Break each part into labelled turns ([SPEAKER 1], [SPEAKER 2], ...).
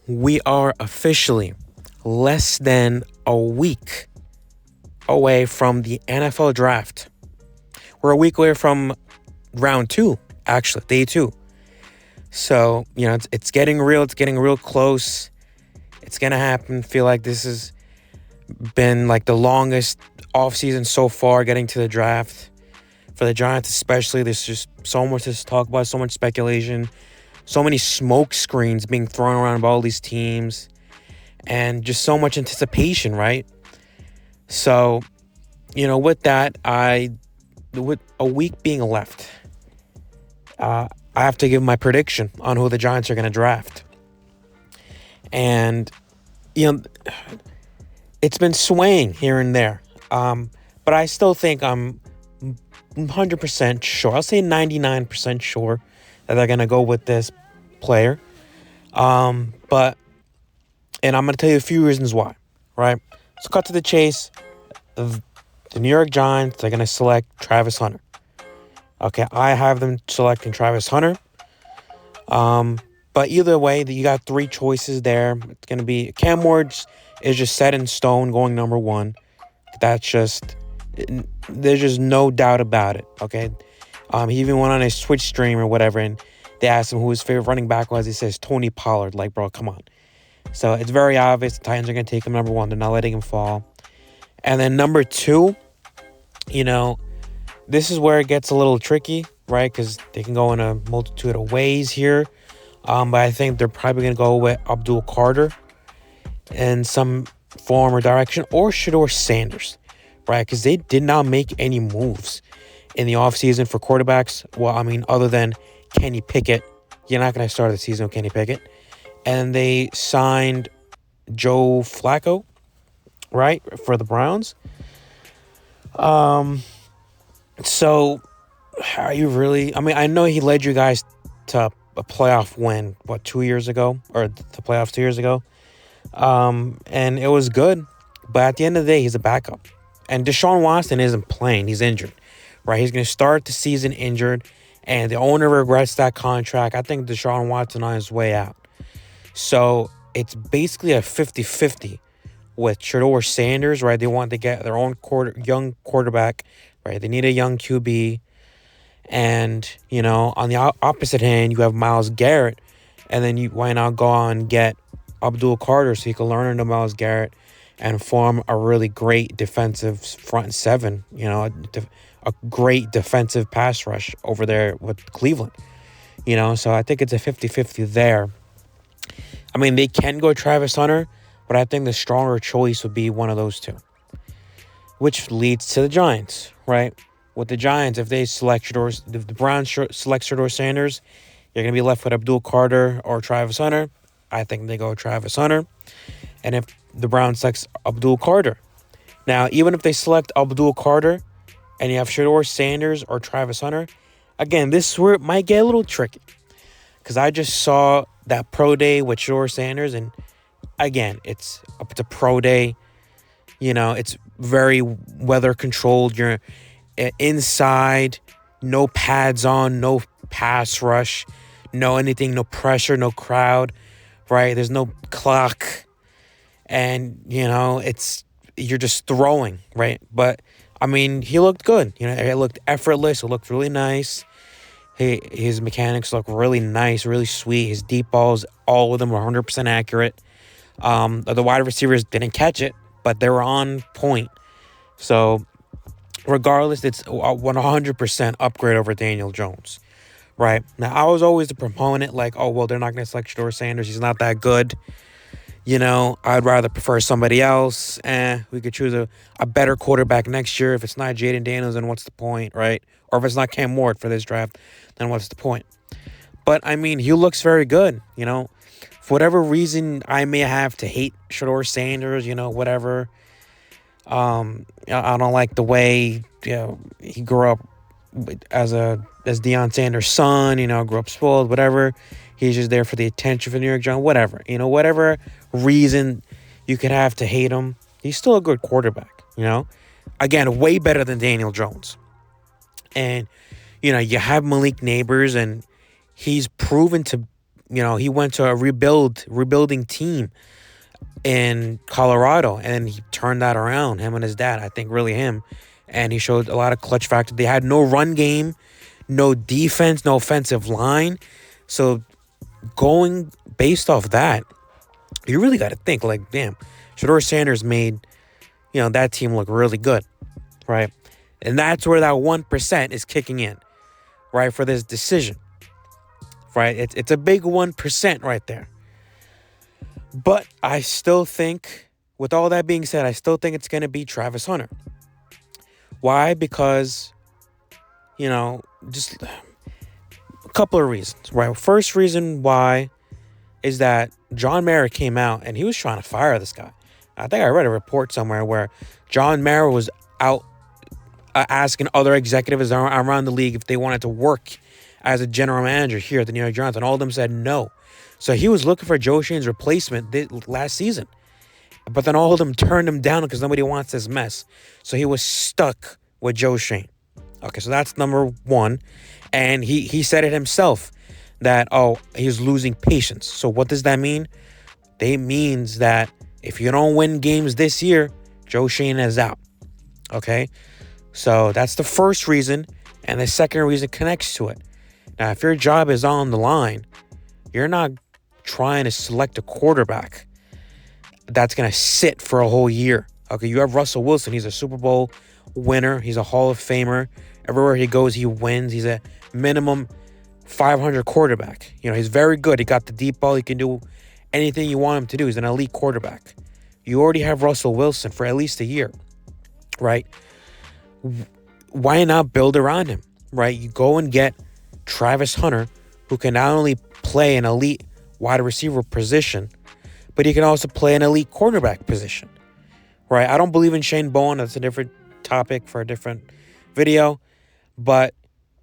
[SPEAKER 1] We are officially less than a week away from the NFL draft. We're a week away from round two, actually, day two. So, it's getting real. It's getting real close. It's going to happen. Feel like this has been like the longest offseason so far getting to the draft. For the Giants especially, there's just so much to talk about, so much speculation, so many smoke screens being thrown around by all these teams, and just so much anticipation, right? So, with that, with a week being left, I have to give my prediction on who the Giants are going to draft. And, it's been swaying here and there. But I still think I'm 100% sure. I'll say 99% sure that they're going to go with this player. And I'm going to tell you a few reasons why, right? So cut to the chase. The New York Giants are going to select Travis Hunter. Okay, I have them selecting Travis Hunter. But either way, you got three choices there. It's going to be Cam Ward is just set in stone going number one. There's just no doubt about it, okay? He even went on a Twitch stream or whatever, and they asked him who his favorite running back was. He says Tony Pollard. Like, bro, come on. So it's very obvious the Titans are going to take him number one. They're not letting him fall. And then number two, this is where it gets a little tricky, right? Because they can go in a multitude of ways here. But I think they're probably going to go with Abdul Carter in some form or direction, or Shedeur Sanders, right? Because they did not make any moves in the offseason for quarterbacks. Well, other than Kenny Pickett. You're not going to start the season with Kenny Pickett. And they signed Joe Flacco, right, for the Browns. So are you really... I know he led you guys to a playoff win, 2 years ago? Or the playoffs 2 years ago. And it was good. But at the end of the day, he's a backup. And Deshaun Watson isn't playing. He's injured, right? He's going to start the season injured. And the owner regrets that contract. I think Deshaun Watson on his way out. So it's basically a 50-50 with Shedeur Sanders, right? They want to get their own young quarterback, right? They need a young QB. And, on the opposite hand, you have Myles Garrett. And then why not go on and get Abdul Carter so you can learn under Myles Garrett and form a really great defensive front seven, a great defensive pass rush over there with Cleveland. So I think it's a 50-50 there. They can go Travis Hunter, but I think the stronger choice would be one of those two. Which leads to the Giants, right? With the Giants, if they select if the Browns select Shedeur Sanders, you're going to be left with Abdul Carter or Travis Hunter. I think they go Travis Hunter. And if the Browns select Abdul Carter. Now, even if they select Abdul Carter and you have Shedeur Sanders or Travis Hunter, again, this is where it might get a little tricky. Because I just saw that pro day with Shedeur Sanders, and again, it's a pro day. It's very weather controlled. You're inside, no pads on, no pass rush, no anything, no pressure, no crowd, right? There's no clock, and you're just throwing, right? But he looked good. It looked effortless. It looked really nice. His mechanics look really nice, really sweet. His deep balls, all of them were 100% accurate. The wide receivers didn't catch it, but they were on point. So regardless, it's a 100% upgrade over Daniel Jones, right? Now, I was always the proponent, they're not going to select Shedeur Sanders. He's not that good. I'd rather prefer somebody else. We could choose a better quarterback next year. If it's not Jaden Daniels, then what's the point, right? Or if it's not Cam Ward for this draft, then what's the point? But, he looks very good, For whatever reason, I may have to hate Shedeur Sanders, whatever. I don't like the way, he grew up as Deion Sanders' son, grew up spoiled, whatever. He's just there for the attention for the New York Giants, whatever. Whatever reason you could have to hate him, he's still a good quarterback, Again, way better than Daniel Jones. And, you have Malik Nabers, and he's proven to he went to a rebuilding team in Colorado, and he turned that around. Him and his dad, I think, really him, and he showed a lot of clutch factor. They had no run game, no defense, no offensive line. So going based off that, you really got to think like, damn, Shedeur Sanders made that team look really good, right? And that's where that 1% is kicking in, right, for this decision, right? It's a big 1% right there. But I still think, with all that being said, I still think it's going to be Travis Hunter. Why? Because, just a couple of reasons, right? First reason why is that John Mara came out and he was trying to fire this guy. I think I read a report somewhere where John Mara was out asking other executives around the league if they wanted to work as a general manager here at the New York Giants, and all of them said no. So he was looking for Joe Schoen's replacement last season. But then all of them turned him down because nobody wants this mess. So he was stuck with Joe Schoen. Okay, so that's number one. And he said it himself that, he was losing patience. So what does that mean? It means that if you don't win games this year, Joe Schoen is out. Okay? So that's the first reason. And the second reason connects to it. Now, if your job is on the line, you're not trying to select a quarterback that's going to sit for a whole year. Okay, you have Russell Wilson. He's a Super Bowl winner. He's a Hall of Famer. Everywhere he goes, he wins. He's a minimum 500 quarterback. He's very good. He got the deep ball. He can do anything you want him to do. He's an elite quarterback. You already have Russell Wilson for at least a year, right? Why not build around him, right? You go and get Travis Hunter, who can not only play an elite wide receiver position, but he can also play an elite cornerback position, right? I don't believe in Shane Bowen. That's a different topic for a different video. But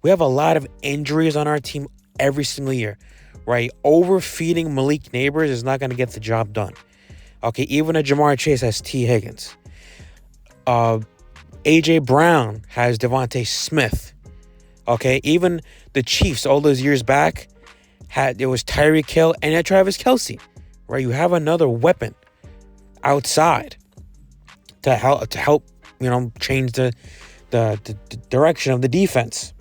[SPEAKER 1] we have a lot of injuries on our team every single year, right? Overfeeding Malik Neighbors is not going to get the job done. Okay, even a Jamar Chase has T. Higgins. A.J. Brown has Devontae Smith. Okay, even the Chiefs all those years back it was Tyreek Hill and Travis Kelce, right? You have another weapon outside to help change the direction of the defense.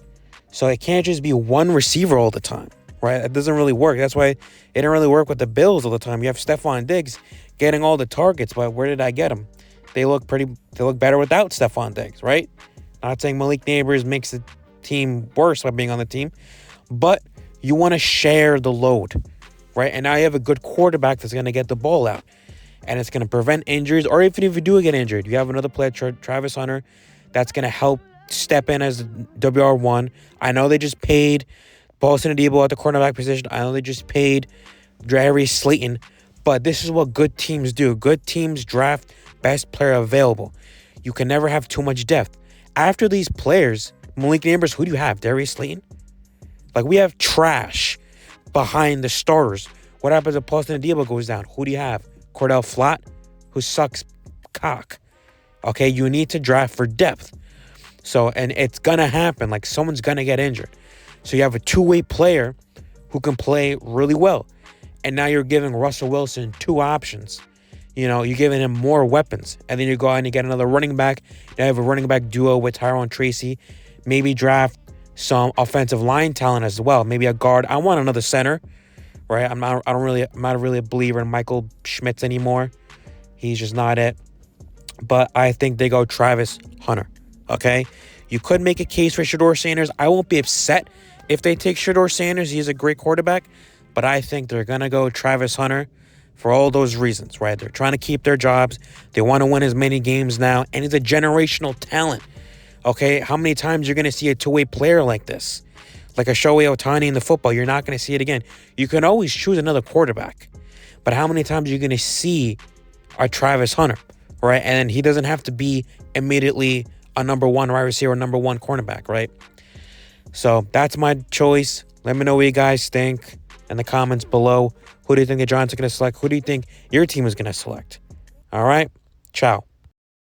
[SPEAKER 1] So it can't just be one receiver all the time, right? It doesn't really work. That's why it didn't really work with the Bills all the time. You have Stephon Diggs getting all the targets, but where did I get him? They look better without Stephon Diggs, right? Not saying Malik Neighbors makes the team worse by being on the team, but you want to share the load, right? And now you have a good quarterback that's going to get the ball out, and it's going to prevent injuries. Or even if you do get injured, you have another player, Travis Hunter, that's going to help step in as the WR1. I know they just paid Paulson Adebo at the cornerback position. I know they just paid Darius Slayton, but this is what good teams do. Good teams draft best player available. You can never have too much depth. After these players, Malik Neighbors, who do you have? Darius Slayton? Like, we have trash behind the starters. What happens if Paulson Adebo goes down? Who do you have? Cordell Flott, who sucks cock. Okay, you need to draft for depth. So, and it's going to happen. Like, someone's going to get injured. So you have a two-way player who can play really well. And now you're giving Russell Wilson two options. You're giving him more weapons. And then you go out and you get another running back. Now you have a running back duo with Tyrone Tracy. Maybe draft some offensive line talent as well. Maybe a guard. I want another center, right? I'm not really a believer in Michael Schmitz anymore. He's just not it. But I think they go Travis Hunter. Okay? You could make a case for Shedeur Sanders. I won't be upset if they take Shedeur Sanders. He's a great quarterback. But I think they're going to go Travis Hunter for all those reasons, right? They're trying to keep their jobs. They want to win as many games now. And he's a generational talent. Okay? How many times you're going to see a two-way player like this? Like a Shohei Ohtani in the football. You're not going to see it again. You can always choose another quarterback. But how many times are you going to see a Travis Hunter, right? And he doesn't have to be immediately a number one wide receiver, number one cornerback, right? So that's my choice. Let me know what you guys think in the comments below. Who do you think the Giants are going to select? Who do you think your team is going to select? All right. Ciao.